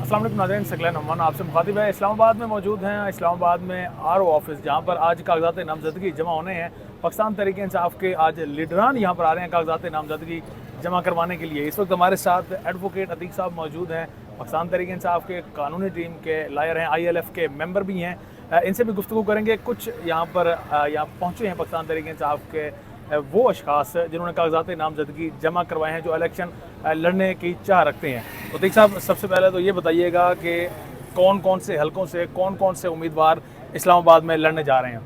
अस्सलाम वालेकुम नाज़रीन, सकलैन अमान आपसे मुखातिब है। इस्लामाबाद में मौजूद हैं। इस्लामाबाद में आर ओ ऑफिस, जहाँ पर आज कागजात नामजदगी जमा होने हैं। पाकिस्तान तहरीक इंसाफ के आज लीडरान यहाँ पर आ रहे हैं कागजात नामजदगी जमा करवाने के लिए। इस वक्त हमारे साथ एडवोकेट अतीक साहब मौजूद हैं, पाकिस्तान तहरीक इंसाफ के कानूनी टीम के लायर हैं, ILF के मेंबर भी हैं। इनसे भी गुफ्तगू करेंगे। कुछ यहाँ पर यहाँ पहुँचे हैं पाकिस्तान तहरीक इंसाफ के वो अशखास जिन्होंने कागजात नामजदगी जमा करवाए हैं, जो इलेक्शन लड़ने की चाह रखते हैं। तो अतीक साहब, सबसे पहले तो ये बताइएगा कि कौन कौन से हलकों से कौन कौन से उम्मीदवार इस्लामाबाद में लड़ने जा रहे हैं?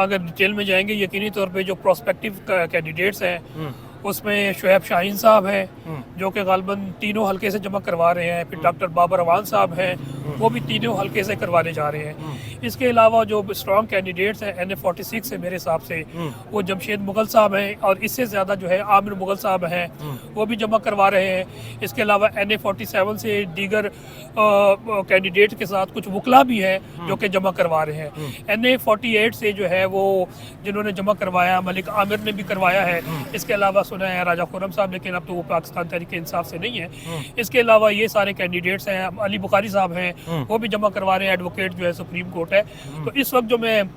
अगर डिटेल में जाएंगे, यकीनी तौर पे जो प्रोस्पेक्टिव कैंडिडेट्स हैं उसमें शुएब शाहीन साहब हैं जो कि गालबन तीनों हलके से जमा करवा रहे हैं। फिर डॉक्टर बाबर अवान साहब हैं, वो भी तीनों हलके से करवाने जा रहे हैं। इसके अलावा जो स्ट्रॉन्ग कैंडिडेट्स हैं NA46 से मेरे हिसाब से वो जमशेद मुगल साहब हैं, और इससे ज़्यादा जो है आमिर मुगल साहब हैं, वो भी जमा करवा रहे हैं। इसके अलावा NA47 से दीगर कैंडिडेट के साथ कुछ वकला भी हैं जो कि जमा करवा रहे हैं। NA48 से जो है वो जिन्होंने जमा करवाया, मलिक आमिर ने भी करवाया है। इसके अलावा सुना है राजा खुर्रम साहब, लेकिन अब तो वो पाकिस्तान तहरीक इंसाफ से नहीं है। इसके अलावा ये सारे कैंडिडेट्स हैं। अली बुखारी साहब हैं, वो भी जमा करवा रहे हैं। एडवोकेट जो है सुप्रीम कोर्ट है। तो इस वक्त जो मैं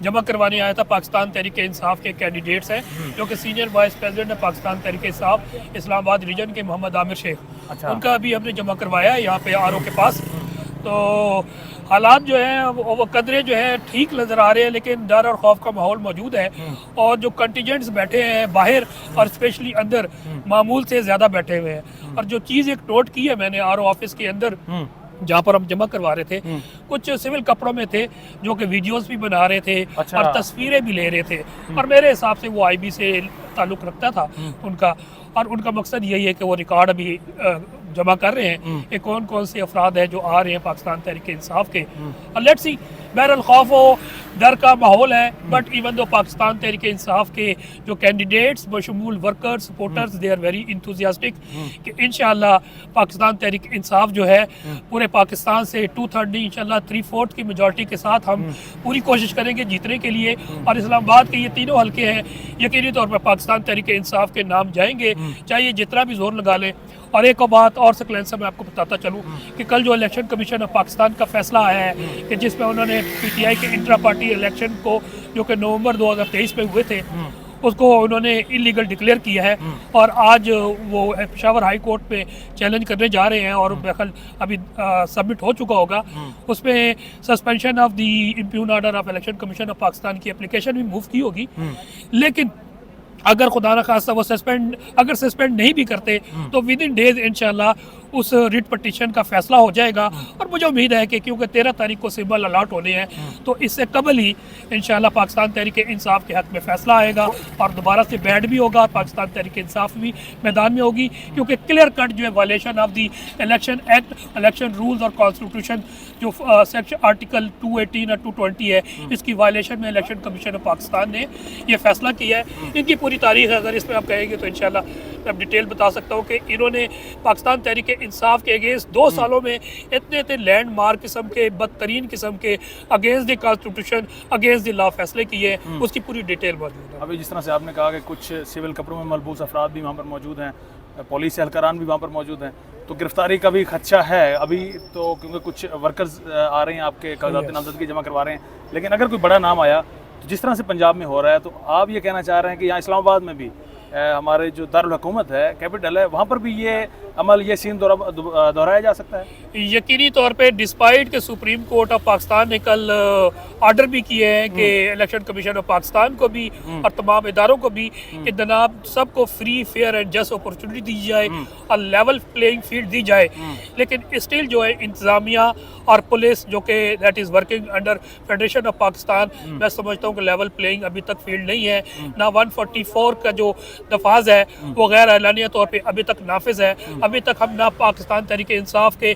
जमा करवाने आया था, पाकिस्तान तहरीक इंसाफ के कैंडिडेट्स हैं जो कि सीनियर वाइस प्रेसिडेंट है पाकिस्तान तहरीक इंसाफ इस्लामाबाद रीजन के मोहम्मद आमिर शेख। अच्छा। उनका अभी हमने जमा करवाया है यहाँ पे RO के पास। तो हालात जो है वो कदरे जो है ठीक नज़र आ रहे हैं, लेकिन डर और खौफ का माहौल मौजूद है। और जो कंटिजेंट्स बैठे हैं बाहर और स्पेशली अंदर मामूल से ज़्यादा बैठे हुए हैं। और जो चीज़ एक नोट की है मैंने RO ऑफिस के अंदर, जहाँ पर हम जमा करवा रहे थे, कुछ सिविल कपड़ों में थे जो कि वीडियोस भी बना रहे थे। अच्छा। और तस्वीरें भी ले रहे थे। और मेरे हिसाब से वो IB से ताल्लुक़ रखता था उनका, और उनका मकसद यही है कि वो रिकॉर्ड अभी जमा कर रहे हैं कि कौन कौन से अफराद हैं जो आ रहे हैं पाकिस्तान तहरीक इंसाफ के। और लेट्स सी, बहरहाल खौफ हो डर का माहौल है, but even though Pakistan Tehreek Insaf के जो कैंडिडेट्स बशमूल workers supporters, they are very enthusiastic कि इंशाल्लाह पाकिस्तान तहरीक इंसाफ जो है पूरे पाकिस्तान से 2/3 नहीं, इंशाल्लाह 3/4 की मेजॉरिटी के साथ हम पूरी कोशिश करेंगे जीतने के लिए। और इस्लामाबाद के ये तीनों हलके हैं, यकीनी तौर पर पाकिस्तान तहरीक इंसाफ के नाम जाएंगे, चाहे जितना भी जोर लगा लें। और एक और बात और सकलेंस मैं आपको बताता चलूँ कि कल जो इलेक्शन कमीशन ऑफ पाकिस्तान का फैसला आया है कि जिसमें उन्होंने PTI के इंट्रा पार्टी इलेक्शन को, जो कि नवंबर 2023 में हुए थे, उसको उन्होंने इलीगल डिक्लेयर किया है। और आज वो पेशावर हाई कोर्ट में चैलेंज करने जा रहे हैं, और बहरहाल अभी सबमिट हो चुका होगा। उसमें suspension of the impugn order of election commission of Pakistan की एप्लीकेशन भी मूव की होगी। लेकिन अगर खुदा न खास्ता वो सस्पेंड नहीं भी करते तो विद इन डेज इंशाल्लाह उस रिट पटिशन का फैसला हो जाएगा। और मुझे उम्मीद है कि क्योंकि 13 तारीख को सिंबल अलॉट होने हैं, तो इससे कबल ही इंशाल्लाह पाकिस्तान तहरीक इंसाफ के हक में फैसला आएगा और दोबारा से बैठ भी होगा। पाकिस्तान तहरीक इंसाफ भी मैदान में होगी, क्योंकि क्लियर कट जो है violation of the election act, election rules और कॉन्स्टिट्यूशन जो सेक्शन आर्टिकल 218 और 220 है, इसकी वायलेशन में इलेक्शन कमीशन ऑफ पाकिस्तान ने ये फैसला किया है। इनकी पूरी तारीख अगर इसमें आप कहेंगे तो इंशाल्लाह मैं अब डिटेल बता सकता हूँ कि इन्होंने पाकिस्तान तहरीक इंसाफ के अगेंस्ट 2 सालों में इतने लैंडमार्क किस्म के, बदतरीन किस्म के, against the constitution, against the law फैसले किए, उसकी पूरी डिटेल मौजूद है। अभी जिस तरह से आपने कहा कि कुछ सिविल कपड़ों में मलबूस अफराद भी वहाँ पर मौजूद हैं, पुलिस एहलकारान भी वहाँ पर मौजूद हैं, तो गिरफ्तारी का भी खदशा है अभी तो, क्योंकि कुछ वर्कर्स आ रहे हैं आपके कागजात नामजदगी जमा करवा रहे हैं। लेकिन अगर कोई बड़ा नाम आया, तो जिस तरह से पंजाब में हो रहा है, तो आप ये कहना चाह रहे हैं कि यहाँ इस्लामाबाद में भी हमारे जो दारुल हुकूमत है, कैपिटल है, वहाँ पर भी ये अमल, ये सीन दोहराया जा सकता है? यकीनी तौर पे डिस्पाइट के सुप्रीम कोर्ट ऑफ पाकिस्तान ने कल ऑर्डर भी किए हैं कि इलेक्शन कमीशन ऑफ पाकिस्तान को भी और तमाम इदारों को भी कि जनाब सबको free, fair and just opportunity दी जाए और लेवल प्लेइंग फील्ड दी जाए। लेकिन स्टिल जो है इंतज़ामिया और पुलिस जो कि that is working under federation of Pakistan, मैं समझता हूँ कि लेवल प्लेइंग अभी तक फील्ड नहीं है। ना 144 का जो दफाज है वो गैर एलानिया तौर पे अभी तक नाफिज है। अभी तक हम ना पाकिस्तान तहरीक इंसाफ के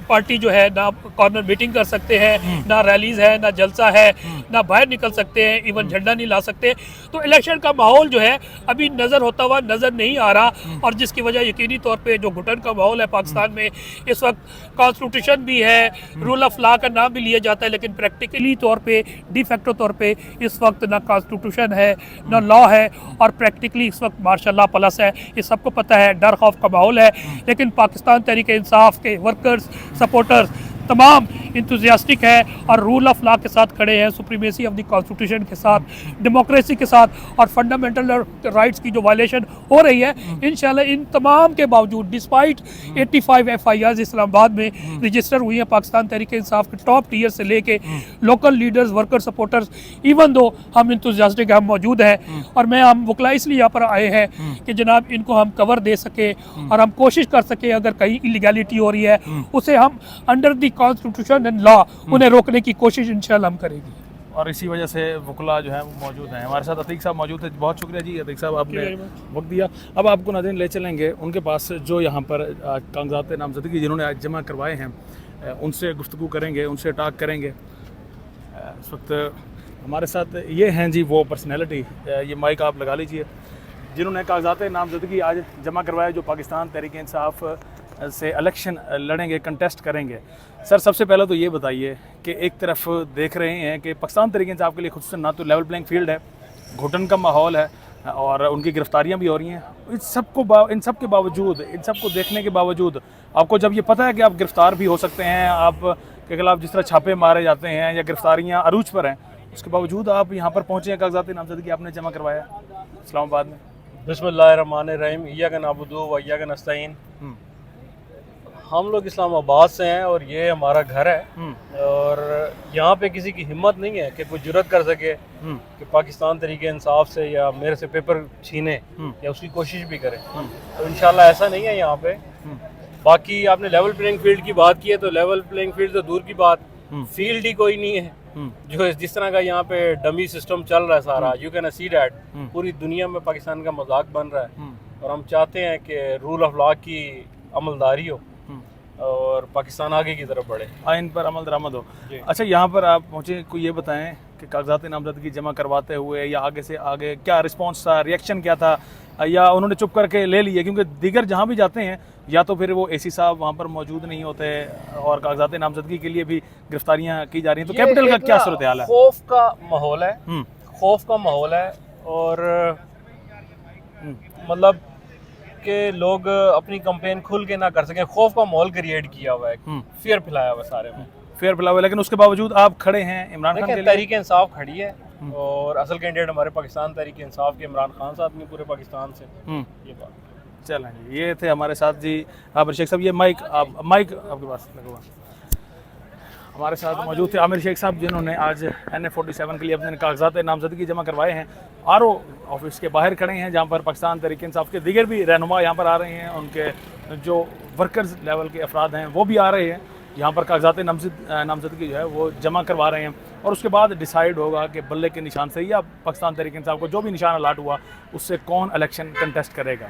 पार्टी जो है ना कॉर्नर मीटिंग कर सकते हैं, ना रैलीज है, ना जलसा है, ना बाहर निकल सकते हैं, इवन झंडा नहीं ला सकते। तो इलेक्शन का माहौल जो है अभी नज़र होता हुआ नज़र नहीं आ रहा, और जिसकी वजह यकीनी तौर पे जो घुटन का माहौल है पाकिस्तान में इस वक्त। कॉन्स्टिट्यूशन भी है, रूल ऑफ लॉ का नाम भी लिया जाता है, लेकिन प्रैक्टिकली तौर पे, डिफैक्टो तौर पे इस वक्त ना कॉन्स्टिट्यूशन है, ना लॉ है, और प्रैक्टिकली डेमोक्रेटिकली इस वक्त माशाल्लाह प्लस है, ये सबको पता है, डर खौफ का माहौल है। लेकिन पाकिस्तान तहरीक इंसाफ के वर्कर्स, सपोर्टर्स तमाम इंतुजियास्टिक है और रूल ऑफ लॉ के साथ खड़े हैं, सुप्रीमेसी ऑफ द कॉन्स्टिट्यूशन के साथ, डेमोक्रेसी के साथ, और फंडामेंटल राइट्स की जो वायलेशन हो रही है, इंशाल्लाह इन तमाम के बावजूद डिस्पाइट 85 FIRs इस्लामाबाद में रजिस्टर हुई हैं पाकिस्तान तहरीक इंसाफ के टॉप टीयर से लेके local leaders, worker, supporters, even though हम इंतुजियास्टिक हम मौजूद हैं। और हम वकला इसलिए यहाँ पर आए हैं कि जनाब इनको हम कवर दे सके और हम कोशिश कर सके अगर कहीं इलीगैलिटी हो रही है उसे हम under the constitution and law उन्हें रोकने की कोशिश इंशाल्लाह हम करेंगे। और इसी वजह से वकला जो है वो मौजूद हैं। हमारे साथ अतीक साहब मौजूद है। बहुत शुक्रिया जी अतीक साहब, आपने वक्त दिया। अब आपको नाज़रीन ले चलेंगे उनके पास जो यहाँ पर कागजात नामजदगी जिन्होंने आज जमा करवाए हैं, उनसे गुफ्तगू करेंगे, उनसे टॉक करेंगे। इस वक्त हमारे साथ ये हैं जी वो पर्सनैलिटी, ये माइक आप लगा लीजिए, जिन्होंने कागजात नामजदगी आज जमा करवाए, जो पाकिस्तान तहरीक इंसाफ से इलेक्शन लड़ेंगे, कंटेस्ट करेंगे। सर सबसे पहले तो ये बताइए कि एक तरफ देख रहे हैं कि पाकिस्तान तहरीक इंसाफ के लिए खुद से ना तो लेवल प्लेइंग फील्ड है, घुटन का माहौल है और उनकी गिरफ्तारियां भी हो रही हैं। इन सब के बावजूद, इन सब को देखने के बावजूद, आपको जब ये पता है कि आप गिरफ्तार भी हो सकते हैं, आप के खिलाफ जिस तरह छापे मारे जाते हैं या गिरफ्तारियाँ अरूज पर हैं, उसके बावजूद आप यहाँ पर पहुँचे हैं, कागजात नामजदगी आपने जमा करवाया इस्लामाबाद में। बिस्मिल्लाहिर्रहमानिर्रहीम, इय्याका नअबुदु व इय्याका नस्तईन। हम लोग इस्लामाबाद से हैं और ये हमारा घर है और यहाँ पे किसी की हिम्मत नहीं है कि कोई जुर्रत कर सके कि पाकिस्तान तरीके इंसाफ से या मेरे से पेपर छीने या उसकी कोशिश भी करे। तो इंशाल्लाह ऐसा नहीं है यहाँ पे। बाकी आपने लेवल प्लेइंग फील्ड की बात की है, तो लेवल प्लेइंग फील्ड तो दूर की बात, फील्ड ही कोई नहीं है। जो जिस तरह का यहाँ पे डमी सिस्टम चल रहा है सारा, यू कैन सी दैट पूरी दुनिया में पाकिस्तान का मजाक बन रहा है। और हम चाहते हैं कि रूल ऑफ लॉ की अमलदारी हो और पाकिस्तान आगे की तरफ बढ़े, आइन पर अमल दरामद हो। अच्छा, यहाँ पर आप पहुँचे, कोई ये बताएं कि कागजात नामजदगी जमा करवाते हुए या आगे से आगे क्या रिस्पांस था, रिएक्शन क्या था, या उन्होंने चुप करके ले लिए? क्योंकि दीगर जहाँ भी जाते हैं या तो फिर वो AC साहब वहाँ पर मौजूद नहीं होते और कागजात नामजदगी के लिए भी गिरफ्तारियाँ की जा रही हैं, तो कैपिटल का क्या सूरत हाल है? खौफ का माहौल है, खौफ का माहौल है और मतलब कि लोग अपनी कंपेन खुल के ना कर सकें, खौफ का माहौल क्रिएट किया हुआ है, फियर फैलाया हुआ है सारे में, फेयर फैला हुआ है। लेकिन उसके बावजूद आप खड़े हैं इमरान खान के लिए। तहरीक इंसाफ खड़ी है और असल कैंडिडेट हमारे पाकिस्तान तहरीक इंसाफ के इमरान खान साहब ने पूरे पाकिस्तान से। ये बात चलें जी, ये थे हमारे साथ जी आमिर शेख साहब। ये माइक आपके पास लगा हुआ। हमारे साथ मौजूद थे आमिर शेख साहब, जिन्होंने आज NA-47 के लिए अपने कागजात नामजदगी जमा करवाए हैं। RO ऑफिस के बाहर खड़े हैं, जहाँ पर पाकिस्तान तहरीक इंसाफ के दीगर भी रहनुमा यहाँ पर आ रहे हैं, उनके जो वर्कर्स लेवल के अफराद हैं वो भी आ रहे हैं यहाँ पर कागजात नामजदगी जो है वो जमा करवा रहे हैं। और उसके बाद डिसाइड होगा कि बल्ले के निशान से या पाकिस्तान तहरीक इंसाफ को जो भी निशान अलाट हुआ उससे कौन इलेक्शन कंटेस्ट करेगा।